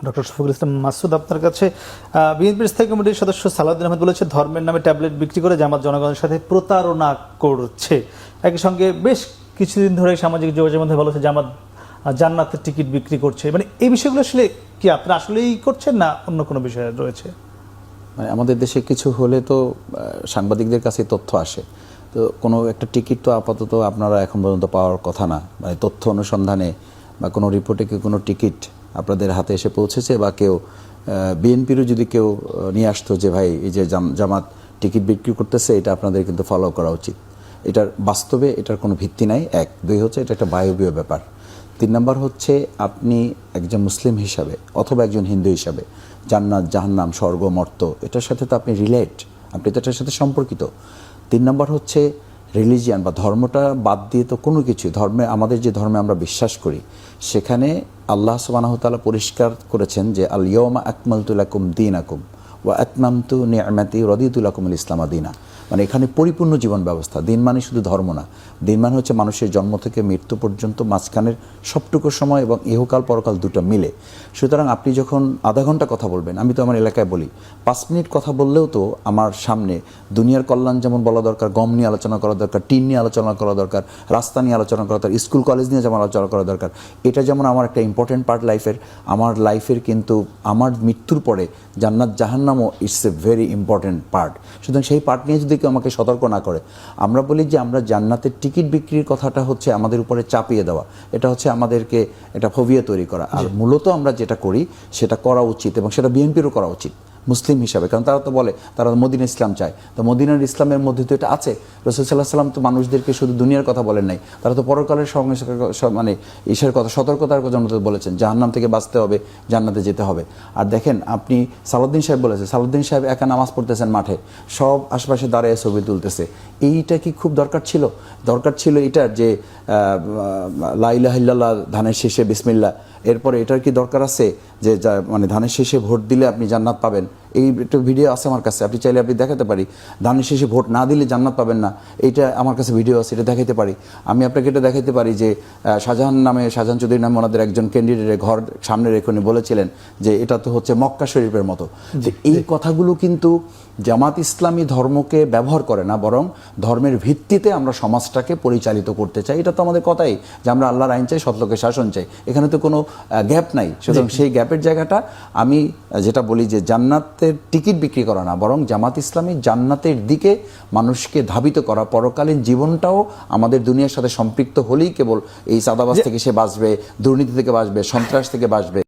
Doctor Shafiqul Islam Masud, আপনার কাছে বিএনপির স্থায়ী কমিটির সদস্য সালাউদ্দিন আহমেদ বলেছে ধর্মের নামে ট্যাবলেট বিক্রি করে জামাত জনগণের সাথে প্রতারণা করছে। একই সঙ্গে বেশ কিছুদিন ধরে সামাজিক যোগাযোগের মধ্যে বলেছে জামাত জান্নাতের টিকিট বিক্রি করছে। মানে এই বিষয়গুলো আসলে কি আপনারা আসলেই করছেন না অন্য কোনো বিষয় রয়েছে? মানে আমাদের দেশে কিছু হলে তো সাংবাদিকদের কাছে তথ্য আসে, তো কোনো একটা টিকিট তো আপাতত আপনারা এখন পর্যন্ত পাওয়ার কথা না। মানে তথ্য অনুসন্ধানে বা কোনো রিপোর্টে কি কোনো টিকিট আপনাদের হাতে এসে পৌঁছেছে, বা কেউ বিএনপিরও যদি কেউ নিয়ে আসতো যে ভাই এই যে জামাত টিকিট বিক্রি করতেছে, এটা আপনাদের কিন্তু ফলো করা উচিত, এটার বাস্তবে এটার কোনো ভিত্তি নাই। এক, দুই হচ্ছে এটা একটা বায়বীয় ব্যাপার। 3 নম্বর হচ্ছে আপনি একজন মুসলিম হিসাবে অথবা একজন হিন্দু হিসাবে জান্নাত জাহান্নাম স্বর্গ মর্ত এটার সাথে তো আপনি রিলেট, আপনি তো এটার সাথে সম্পর্কিত। 3 নম্বর হচ্ছে রিলিজিয়ান বা ধর্মটা বাদ দিয়ে তো কোনো কিছু ধর্মে, আমাদের যে ধর্মে আমরা বিশ্বাস করি সেখানে আল্লাহ সুবহানাহু ওয়া তাআলা পরিষ্কার করেছেন যে আল ইয়াউমা আকমালতু লাকুম দীনাকুম ওয়া আতমামতু নি'মাতি রাদিতু লাকুমুল ইসলামা দীনা। মানে এখানে পরিপূর্ণ জীবন ব্যবস্থা। দিন মানে শুধু ধর্ম না, দিন মানে হচ্ছে মানুষের জন্ম থেকে মৃত্যু পর্যন্ত মাঝখানের সবটুকু সময় এবং ইহকাল পরকাল দুটো মিলে। সুতরাং আপনি যখন আধা ঘন্টা কথা বলবেন, আমি তো আমার এলাকায় বলি 5 মিনিট কথা বললেও তো আমার সামনে দুনিয়ার কল্যাণ যেমন বলা দরকার, গম নিয়ে আলোচনা করা দরকার, টিন নিয়ে আলোচনা করা দরকার, রাস্তা নিয়ে আলোচনা করা দরকার, স্কুল কলেজ নিয়ে যেমন আলোচনা করা দরকার। এটা যেমন আমার একটা ইম্পর্টেন্ট পার্ট লাইফের, আমার লাইফের কিন্তু আমার মৃত্যুর পরে জান্নাত জাহান্নামও it's a very important part. সুতরাং সেই পার্ট নিয়ে যদি কেউ আমাকে সতর্ক না করে, আমরা বলি যে আমরা জান্নাতের টিকিট বিক্রির কথাটা হচ্ছে আমাদের উপরে চাপিয়ে দেওয়া, এটা হচ্ছে আমাদেরকে একটা ফোবিয়া তৈরি করা। আর মূলত আমরা যেটা করি সেটা করা উচিত এবং সেটা বিএনপিরও করা উচিত মুসলিম হিসাবে, কারণ তারা তো বলে তারা মদিনা ইসলাম চায়। তো মদিনার ইসলামের মধ্যে তো এটা আছে। রাসূল সাল্লাল্লাহু আলাইহি ওয়াসাল্লাম তো মানুষদেরকে শুধু দুনিয়ার কথা বলেন নাই, তারা তো পরকালের সঙ্গে মানে ঈশার কথা, সতর্কতার জন্য বলেছেন জাহান্নাম থেকে বাঁচতে হবে, জান্নাতে যেতে হবে। আর দেখেন আপনি সালাউদ্দিন সাহেব বলেছে, সালাউদ্দিন সাহেব একা নামাজ পড়তেছেন মাঠে, সব আশপাশে দাঁড়িয়ে ছবি তুলতেছে। এইটা কি খুব দরকার ছিল? দরকার ছিল এটার যে লা ইলাহা ইল্লাল্লাহ ধানের শেষে বিসমিল্লাহ, এরপরে এটার কি দরকার আছে যে মানে ধানের শেষে ভোট দিলে আপনি জান্নাত পাবেন? এই একটা ভিডিও আছে আমার কাছে, আপনি চাইলে আপনি দেখাতে পারি। ধানের শেষে ভোট না দিলে জান্নাত পাবেন না, এইটা আমার কাছে ভিডিও আছে, এটা দেখাতে পারি। আমি আপনাকে এটা দেখাতে পারি যে শাহজাহান চৌধুরী নামে ওনাদের একজন ক্যান্ডিডেটের ঘর সামনে রেখে উনি বলেছিলেন যে এটা তো হচ্ছে মক্কা শরীফের মতো। এই কথাগুলো কিন্তু জামাত ইসলামী ধর্মকে ব্যবহার করে না, বরং ধর্মের ভিত্তিতে আমরা সমাজটাকে পরিচালিত করতে চাই। এটা তো আমাদের কথাই যে আমরা আল্লাহর আইন চাই, সৎলোকের শাসন চাই, এখানে তো কোনো গ্যাপ নাই। সুতরাং সেই গ্যাপের জায়গাটা আমি যেটা বলি যে জান্নাতের টিকিট বিক্রি করা না, বরং জামাত ইসলামী জান্নাতের দিকে মানুষকে ধাবিত করা। পরকালীন জীবনটাও আমাদের দুনিয়ার সাথে সম্পৃক্ত হলেই কেবল এই চাঁদাবাজ থেকে সে বাঁচবে, দুর্নীতি থেকে বাঁচবে, সন্ত্রাস থেকে বাঁচবে।